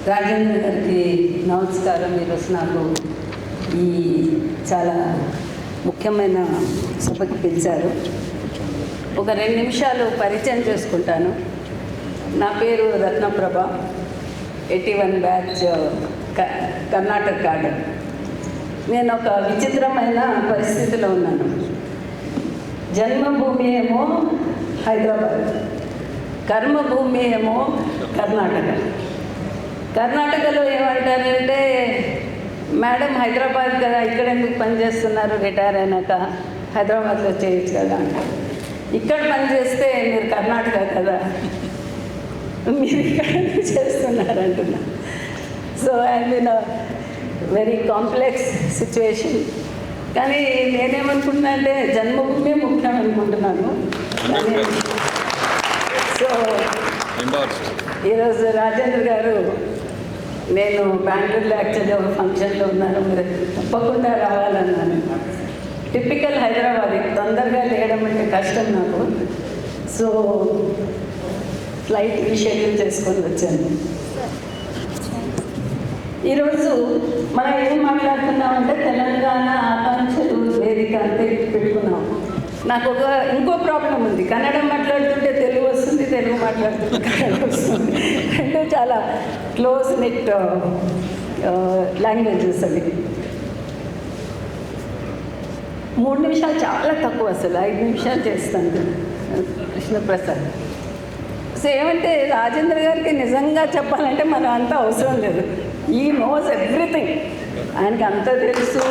రాజేంద్ర గారికి నమస్కారం. ఈరోజు నాకు ఈ చాలా ముఖ్యమైన సభకి పిలిచారు. ఒక 2 నిమిషాలు పరిచయం చేసుకుంటాను. నా పేరు రత్నప్రభ, 81 బ్యాచ్, కర్ణాటక కార్డర్. నేను ఒక విచిత్రమైన పరిస్థితిలో ఉన్నాను. జన్మభూమి ఏమో హైదరాబాద్, కర్మభూమి ఏమో కర్ణాటక. కర్ణాటకలో ఏమంటారంటే, మేడం హైదరాబాద్ కదా, ఇక్కడ ఎందుకు పనిచేస్తున్నారు, రిటైర్ అయినాక హైదరాబాద్లో చేయొచ్చు కదా అంటారు. ఇక్కడ పనిచేస్తే మీరు కర్ణాటక కదా, మీరు ఇక్కడ ఎందుకు చేస్తున్నారు అంటున్నా. So I mean very complex situation. కానీ నేనేమనుకుంటున్నా అంటే జన్మభూమి ముఖ్యం అనుకుంటున్నాను. సో ఈరోజు రాజేంద్ర గారు, నేను బెంగళూరులో యాక్చువల్లీ ఒక ఫంక్షన్లో ఉన్నాను, మీరు తప్పకుండా రావాలన్నాను. టిపికల్ హైదరాబాద్, తొందరగా లేయడం అంటే కష్టం నాకు. సో ఫ్లైట్ రీషెడ్యూల్ చేసుకొని వచ్చాను. ఈరోజు మనం ఏం మాట్లాడుతున్నామంటే తెలంగాణ ఆకాంక్షలు వేదిక అంటే పెట్టుకున్నాం. నాకు ఇంకో ప్రాబ్లం ఉంది. కన్నడ మాట్లాడుతుంటే తెలుగు వస్తుంది, తెలుగు మాట్లాడుతుంటే కన్నడ వస్తుంది. అంటే చాలా క్లోజ్ నెట్ లాంగ్వేజెస్ అవి. 3 నిమిషాలు చాలా తక్కువ, అసలు 5 నిమిషాలు చేస్తాను. కృష్ణప్రసాద్. సో ఏమంటే రాజేంద్ర గారికి నిజంగా చెప్పాలంటే మనం అంత అవసరం లేదు. ఈ నోస్ ఎవ్రీథింగ్. ఆయనకి అంత తెలుసు.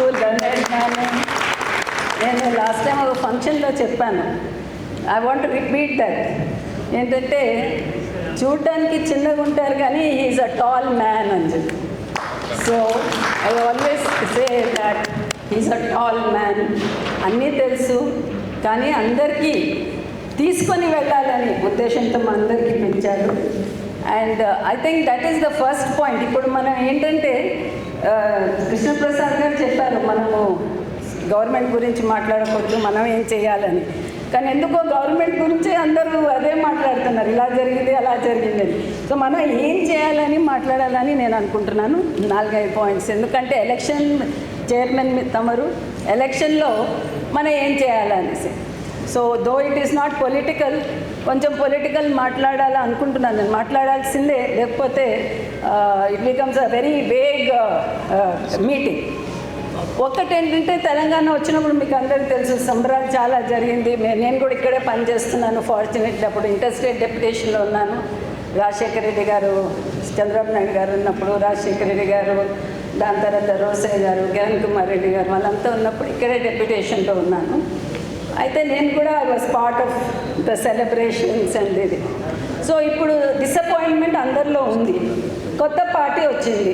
నేను లాస్ట్ టైం ఒక ఫంక్షన్లో చెప్పాను, ఐ వాంట్ రిపీట్ దట్. ఏంటంటే చూడటానికి చిన్నగా ఉంటారు కానీ హీఈస్ అ టాల్ మ్యాన్ అని చెప్పి. So I always say that he is a tall man. అన్నీ తెలుసు, కానీ అందరికీ తీసుకొని వెళ్ళాలని ఉద్దేశంతో మా అందరికీ పిలిచారు. And I think that is the first point. ఇప్పుడు మనం ఏంటంటే కృష్ణప్రసాద్ గారు చెప్పారు, మనము గవర్నమెంట్ గురించి మాట్లాడకూడదు, మనం ఏం చేయాలని. కానీ ఎందుకో గవర్నమెంట్ గురించి అందరూ అదే మాట్లాడుతున్నారు, ఇలా జరిగింది అలా జరిగింది అని. సో మనం ఏం చేయాలని మాట్లాడాలని నేను అనుకుంటున్నాను. 4-5 పాయింట్స్. ఎందుకంటే ఎలక్షన్ చైర్మన్ తమరు, ఎలక్షన్లో మనం ఏం చేయాలనేసి. So though it is not political, కొంచెం పొలిటికల్ మాట్లాడాలి అనుకుంటున్నాను నేను. మాట్లాడాల్సిందే, లేకపోతే it becomes a very vague meeting. ఒక్కటేంటంటే తెలంగాణ వచ్చినప్పుడు మీకు అందరికీ తెలుసు, సంబరాలు చాలా జరిగింది. నేను కూడా ఇక్కడే పనిచేస్తున్నాను. ఫార్చునేట్లీ అప్పుడు ఇంటర్స్టేట్ డెప్యుటేషన్లో ఉన్నాను. రాజశేఖర రెడ్డి గారు, చంద్రబాబు నాయుడు గారు ఉన్నప్పుడు, రాజశేఖర రెడ్డి గారు, దాని తర్వాత రోసయ్య గారు, కిరణ్ కుమార్ రెడ్డి గారు, వాళ్ళంతా ఉన్నప్పుడు ఇక్కడే డెప్యుటేషన్లో ఉన్నాను. అయితే నేను కూడా I was part of the celebrations and ఇది. సో ఇప్పుడు డిసప్పాయింట్మెంట్ అందరిలో ఉంది. కొత్త పార్టీ వచ్చింది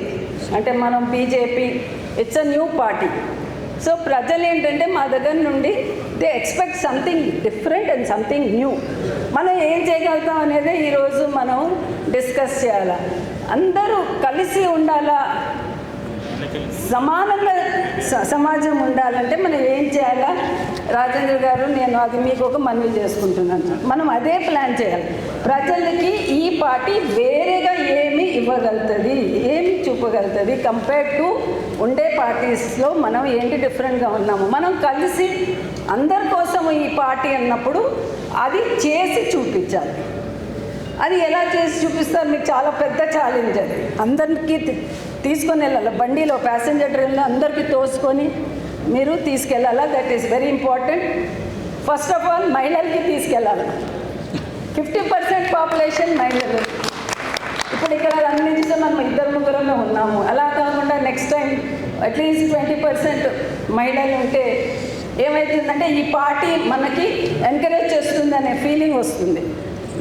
అంటే మనం BJP, it's a new party. So ప్రజలు ఏంటంటే మా దగ్గర నుండి they expect something different and something new. మనం ఏం చేయగలుగుతాం అనేది ఈరోజు మనం డిస్కస్ చేయాలా. అందరూ కలిసి ఉండాలా, సమానంగా సమాజం ఉండాలంటే మనం ఏం చేయాలా. రాజేంద్ర గారు, నేను అది మీకు ఒక మనవి చేసుకుంటున్నాను. మనం అదే ప్లాన్ చేయాలి. ప్రజలకి ఈ పార్టీ వేరేగా ఏమి ఇవ్వగలుగుతుంది, ఏమి చూపగలుగుతుంది కంపేర్డ్ టు ఉండే పార్టీస్లో మనం ఏంటి డిఫరెంట్గా ఉన్నాము. మనం కలిసి అందరి కోసం ఈ పార్టీ అన్నప్పుడు అది చేసి చూపించాలి. అది ఎలా చేసి చూపిస్తారు, మీకు చాలా పెద్ద ఛాలెంజ్. అది అందరికీ తీసుకొని వెళ్ళాలి. బండిలో ప్యాసింజర్ ట్రైన్లో అందరికీ తోసుకొని మీరు తీసుకెళ్ళాలా. That is very important. First of all మహిళలకి తీసుకెళ్ళాలి. 50% పాపులేషన్ మహిళలు. ఇప్పుడు ఇక్కడ అన్నింటితో మనం 2-3 ఉన్నాము. అలా కాకుండా నెక్స్ట్ టైం అట్లీస్ట్ 20% మహిళలు ఉంటే ఏమవుతుందంటే ఈ పార్టీ మనకి ఎంకరేజ్ చేస్తుంది అనే ఫీలింగ్ వస్తుంది.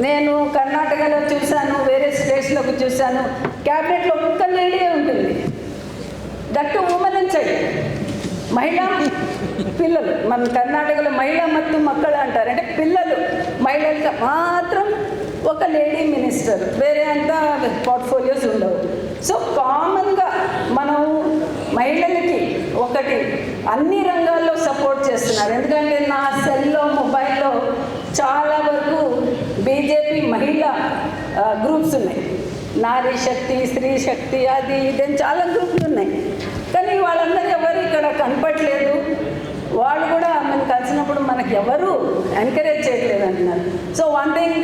నేను కర్ణాటకలో చూశాను, వేరే స్టేట్స్లోకి చూశాను, క్యాబినెట్లో ఒక్క లేడీ ఉంటుంది. దట్టు ఉమెన్ అండ్ చైల్డ్, మహిళా పిల్లలు. మన కర్ణాటకలో మహిళా ಮತ್ತು మక్కಳು అంటారు. అంటే పిల్లలు, మహిళలకు మాత్రం ఒక లేడీ మినిస్టర్, వేరే అంతా పోర్ట్ఫోలియోస్ ఉండవు. సో కామన్గా మనం మహిళలకి ఒకటి అన్ని రంగాల్లో సపోర్ట్ చేస్తున్నారు. ఎందుకంటే నా సెల్లో, మొబైల్లో చాలా వరకు బీజేపీ మహిళా గ్రూప్స్ ఉన్నాయి. నారీ శక్తి, స్త్రీ శక్తి, అది ఇదని చాలా గ్రూపులు ఉన్నాయి. కానీ వాళ్ళందరూ ఎవరు ఇక్కడ కనపట్లేదు. వాళ్ళు కూడా మనం కలిసినప్పుడు మనకి ఎవరు ఎంకరేజ్ చేయట్లేదు అంటున్నారు. సో వన్ థింగ్,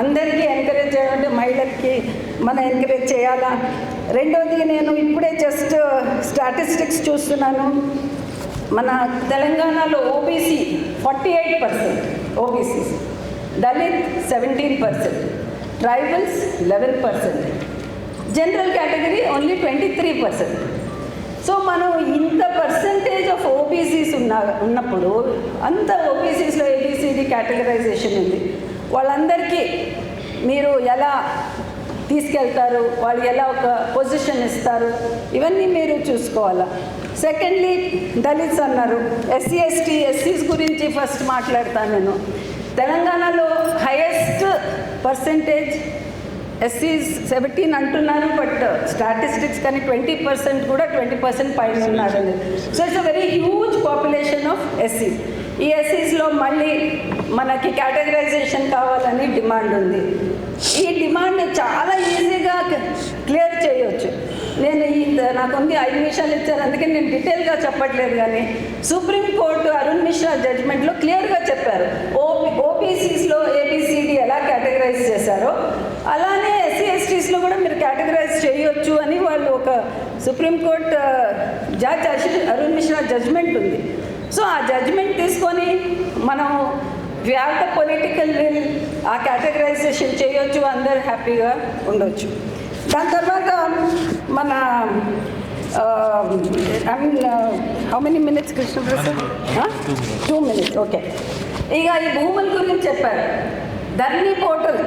అందరికీ ఎంకరేజ్ చేయాలంటే మహిళలకి మనం ఎంకరేజ్ చేయాలా. రెండోది, నేను ఇప్పుడే జస్ట్ స్టాటిస్టిక్స్ చూస్తున్నాను. మన తెలంగాణలో OBC 48%, OBCs, Dalit 17%, tribals 11%, general category only 23%. So మనం ఇంత పర్సంటేజ్ ఆఫ్ ఓబీసీస్ ఉన్నప్పుడు, అంత ఓబీసీస్లో ఏబిసిడి కేటగరైజేషన్ ఉంది. వాళ్ళందరికీ మీరు ఎలా తీసుకెళ్తారు, వాళ్ళు ఎలా ఒక పొజిషన్ ఇస్తారు, ఇవన్నీ మీరు చూసుకోవాలా. సెకండ్లీ, దళిత్స్ అన్నారు. ఎస్సీ, ఎస్టీ, ఎస్సీస్ గురించి ఫస్ట్ మాట్లాడతాను నేను. తెలంగాణలో హైయెస్ట్ పర్సంటేజ్ ఎస్సీస్ 17 అంటున్నారు, బట్ స్టాటిస్టిక్స్ కానీ 20% కూడా 20% పైన ఉన్నారు. So it's a very huge population of ఎస్సీస్. ఈ ఎస్సీస్లో మళ్ళీ మనకి కేటగరైజేషన్ కావాలని డిమాండ్ ఉంది. ఈ డిమాండ్ చాలా ఈజీగా క్లియర్ చేయవచ్చు. నేను నాకు 5 నిమిషాలు ఇచ్చారు, అందుకే నేను డీటెయిల్గా చెప్పట్లేదు. కానీ సుప్రీంకోర్టు అరుణ్ మిశ్రా జడ్జ్మెంట్లో క్లియర్గా చెప్పారు, ఓబీసీస్లో ఏబిసిడి ఎలా కేటగరైజ్ చేశారో అలానే ఎస్సీ ఎస్టీస్లో కూడా మీరు కేటగరైజ్ చేయొచ్చు అని వాళ్ళు ఒక supreme court judge Arun Mishra judgment ఉంది. సో ఆ జడ్జ్మెంట్ తీసుకొని మనం we have the political will, ఆ కేటగరైజేషన్ చేయొచ్చు, అందరు హ్యాపీగా ఉండొచ్చు. దాని తర్వాత మన how many minutes Krishnaprasad? 2 minutes, okay. ఇక ఈ భూముల గురించి చెప్పారు. Dharani portal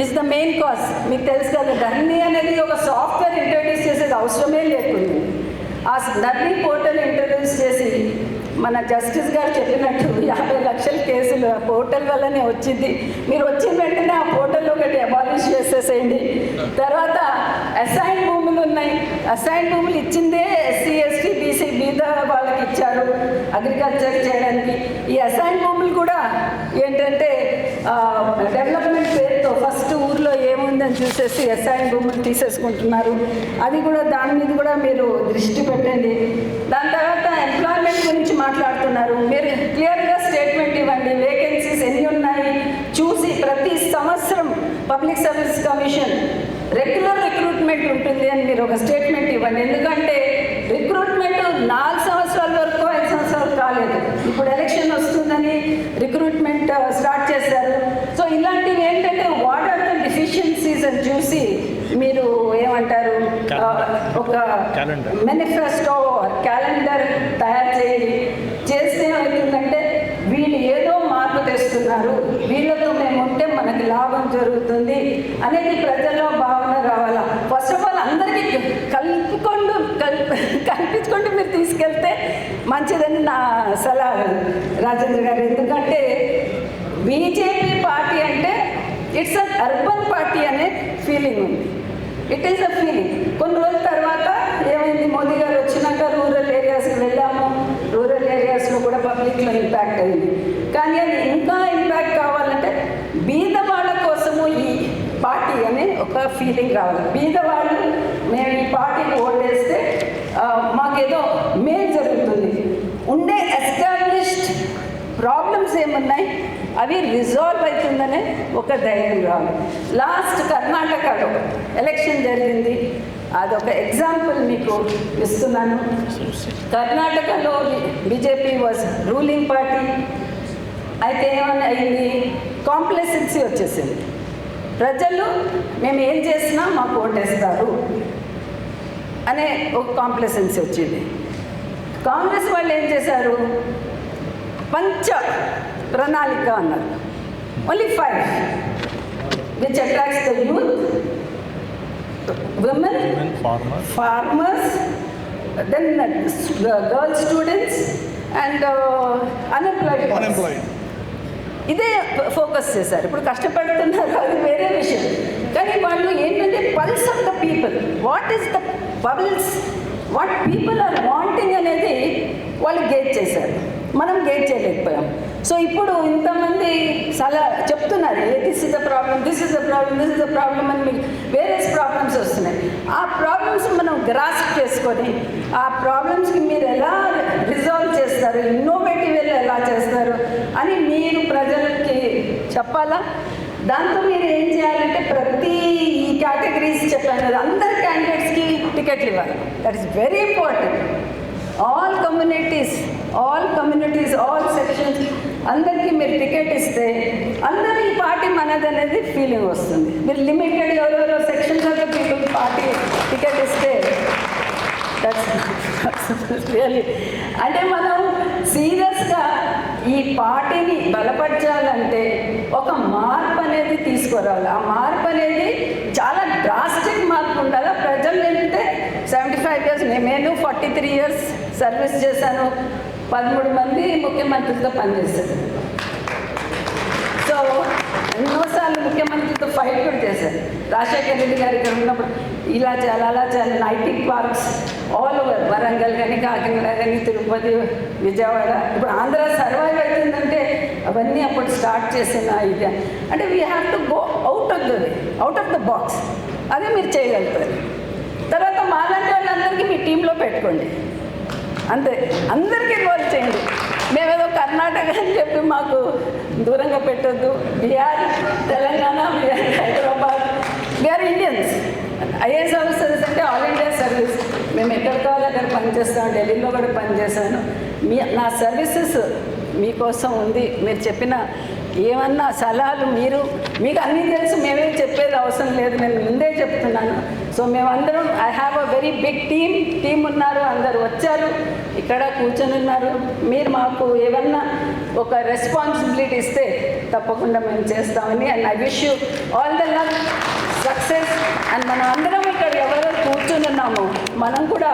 is the main cause. మీకు తెలుసు కదా, ధర్నీ అనేది ఒక సాఫ్ట్వేర్ ఇంట్రడ్యూస్ చేసేది అవసరమే లేకుండా ఆ ధర్నీ పోర్టల్ ఇంట్రడ్యూస్ చేసి మన జస్టిస్ గారు చెప్పినట్టు 50 లక్షల కేసులు ఆ పోర్టల్ వల్లనే వచ్చింది. మీరు వచ్చిన వెంటనే ఆ పోర్టల్ ఒకటి అబాలిష్ చేసేసేయండి. తర్వాత అసైన్ భూములు ఉన్నాయి. అసైన్ భూములు ఇచ్చిందే ఎస్సీ, ఎస్టీ, బీసీ, బీద వాళ్ళకి ఇచ్చారు అగ్రికల్చర్ చేయడానికి. ఈ అసైన్ భూములు కూడా ఏంటంటే డెవలప్మెంట్ పేరుతో ఫస్ట్ ఊర్లో ఏముందని చూసేసి అసైన్ భూములు తీసేసుకుంటున్నారు. అది కూడా దాని మీద కూడా మీరు దృష్టి పెట్టండి. దాని తర్వాత ఎంప్లాయ్మెంట్ గురించి మాట్లాడుతున్నారు. మీరు క్లియర్గా స్టేట్మెంట్ ఇవ్వండి, వేకెన్సీస్ ఎన్ని ఉన్నాయి చూసి. ప్రతి సంవత్సరం public service commission regular recruitment ఉంటుంది అని మీరు ఒక స్టేట్మెంట్ ఇవ్వండి. ఎందుకంటే రిక్రూట్మెంట్ 4 సంవత్సరాల వరకు 5 సంవత్సరాలు కాలేదు. ఇప్పుడు ఎలక్షన్ వస్తుందని రిక్రూట్మెంట్ స్టార్ట్ చేశారు. సో ఇలాంటివి ఏంటంటే వాట్ ఆర్ ద డెఫిషియన్సీస్ అని చూసి మీరు ఏమంటారు, ఒక మేనిఫెస్టో, క్యాలెండర్ తయారు చేస్తే ఏమవుతుందంటే వీళ్ళు ఏదో మార్పు తెస్తున్నారు, వీళ్ళతో మేము ఉంటే మనకి లాభం జరుగుతుంది అనేది ప్రజల్లో భావన రావాలా. ఫస్ట్ ఆఫ్ ఆల్ అందరికీ కల్పించుకుంటూ మీరు తీసుకెళ్తే మంచిదని నా సలహా రాజేంద్ర గారు. ఎందుకంటే బీజేపీ పార్టీ అంటే ఇట్స్ అ అర్బన్ పార్టీ అనే ఫీలింగ్ ఉంది. It is a feeling. కొన్ని రోజుల తర్వాత ఏమైంది, మోదీ గారు వచ్చినాక రూరల్ ఏరియాస్కి వెళ్ళాము. రూరల్ ఏరియాస్లో కూడా పబ్లిక్లో ఇంపాక్ట్ అయింది. కానీ అది ఇంకా ఇంపాక్ట్ కావాలంటే బీద వాళ్ళ కోసము ఈ పార్టీ అనే ఒక ఫీలింగ్ రావాలి. బీద వాళ్ళు మేము ఈ పార్టీకి ఓటేస్తే మాకేదో మేలు జరుగుతుంది, ఉండే ఎస్టాబ్లిష్డ్ ప్రాబ్లమ్స్ ఏమున్నాయి అవి రిజాల్వ్ అవుతుందనే ఒక ధైర్యం రావాలి. లాస్ట్ కర్ణాటకలో ఎలక్షన్ జరిగింది, అదొక ఎగ్జాంపుల్ మీకు ఇస్తున్నాను. కర్ణాటకలో బీజేపీ వాజ్ రూలింగ్ పార్టీ. అయితే ఏమని అయింది, కాంప్లసెన్సీ వచ్చేసింది. ప్రజలు మేము ఏం చేసినా మాకు ఓటేస్తారు అనే ఒక కాంప్లసెన్సీ వచ్చింది. కాంగ్రెస్ వాళ్ళు ఏం చేశారు, పంచ ప్రణాళిక అన్నారు. Only 5 which attracts the youth, women, farmers, then girl students and unemployed. ఇదే ఫోకస్ చేశారు. ఇప్పుడు కష్టపడుతున్నారు, అది వేరే విషయం. కానీ వాళ్ళు ఏంటంటే pulse of the people, what is the pulse, what people are wanting అనేది వాళ్ళు గేజ్ చేశారు. మనం గేజ్ చేయలేకపోయాం. సో ఇప్పుడు ఇంతమంది చెప్తున్నారు this is the problem, this is the problem, this is the problem అని మీకు వేరియస్ ప్రాబ్లమ్స్ వస్తున్నాయి. ఆ ప్రాబ్లమ్స్ మనం గ్రాస్ప్ చేసుకొని ఆ ప్రాబ్లమ్స్కి మీరు ఎలా రిజాల్వ్ చేస్తారు, ఇన్నోవేటివ్ ఎలా చేస్తారు అని మీరు ప్రజలకి చెప్పాలా. దాంతో మీరు ఏం చేయాలంటే ప్రతి ఈ కేటగిరీస్ చెప్పాను కదా, అందరి క్యాండిడేట్స్కి టికెట్లు ఇవ్వాలి. That is very important. All communities, all sections అందరికీ మీరు టికెట్ ఇస్తే అందరూ ఈ పార్టీ మనది అనేది ఫీలింగ్ వస్తుంది. మీరు లిమిటెడ్ ఎవరెవరో sections of the people party ticket ఇస్తే దట్స్ రియల్లీ అంటే మనం సీరియస్గా ఈ పార్టీని బలపరచాలంటే ఒక మార్పు అనేది తీసుకురావాలి. ఆ మార్పు అనేది చాలా డ్రాస్టిక్ మార్పు ఉండాలి. ప్రజలు ఏంటంటే 75 years, నేను 43 years సర్వీస్ చేశాను, 13 మంది ముఖ్యమంత్రులతో పనిచేశాను. సో ఎన్నోసార్లు ముఖ్యమంత్రితో ఫైట్ కూడా చేశాను. రాజశేఖర రెడ్డి గారు ఇక్కడ ఉన్నప్పుడు ఇలా చేయాలి, అలా చేయాలి, IT parks all over, Warangal కానీ, కాకినాడ కానీ, తిరుపతి, విజయవాడ. ఇప్పుడు ఆంధ్ర సర్వైవ్ అవుతుందంటే అవన్నీ అప్పుడు స్టార్ట్ చేసిన ఇది. అంటే we have to go out of the box. అదే మీరు చేయగలుగుతారు. తర్వాత మాలాంటి వాళ్ళందరికీ మీ టీంలో పెట్టుకోండి, అంతే. అందరికీ ఇన్వాల్వ్ చేయండి. మేమేదో కర్ణాటక అని చెప్పి మాకు దూరంగా పెట్టొద్దు. Bihar, Telangana, Hyderabad, we are Indians. IAS officers అంటే ఆల్ ఇండియా సర్వీస్. మేము ఎక్కడ కావాలో అక్కడ పనిచేస్తాం. ఢిల్లీలో కూడా పనిచేశాను. నా సర్వీసెస్ మీకోసం ఉంది. మీరు చెప్పిన ఏమన్నా సలహాలు మీకు అన్నీ తెలుసు, మేమే చెప్పేది అవసరం లేదు, నేను ముందే చెప్తున్నాను. సో మేమందరం I have a very big team ఉన్నారు, అందరు వచ్చారు, ఇక్కడ కూర్చొని ఉన్నారు. మీరు మాకు ఏమన్నా ఒక రెస్పాన్సిబిలిటీ ఇస్తే తప్పకుండా మేము చేస్తామని. And I wish you all the luck, success. And మనం అందరం ఇక్కడ ఎవరెవరు కూర్చొని ఉన్నామో మనం కూడా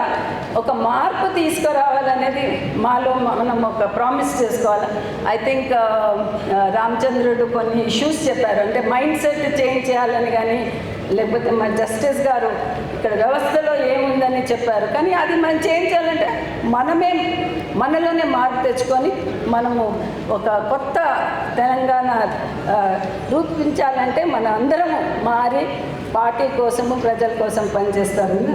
ఒక మార్పు తీసుకురావాలనేది మాలో మనం ఒక ప్రామిస్ చేసుకోవాలి. ఐ థింక్ రామచంద్రుడు కొన్ని ఇష్యూస్ చెప్పారు, అంటే మైండ్ సెట్ చేంజ్ చేయాలని కానీ, లేకపోతే మన జస్టిస్ గారు ఇక్కడ వ్యవస్థలో ఏముందని చెప్పారు. కానీ అది మనం చేంజ్ చేయాలంటే మనలోనే మార్పు తెచ్చుకొని మనము ఒక కొత్త తెలంగాణ రూపించాలంటే మన అందరము మారి పార్టీ కోసము, ప్రజల కోసం పనిచేస్తారని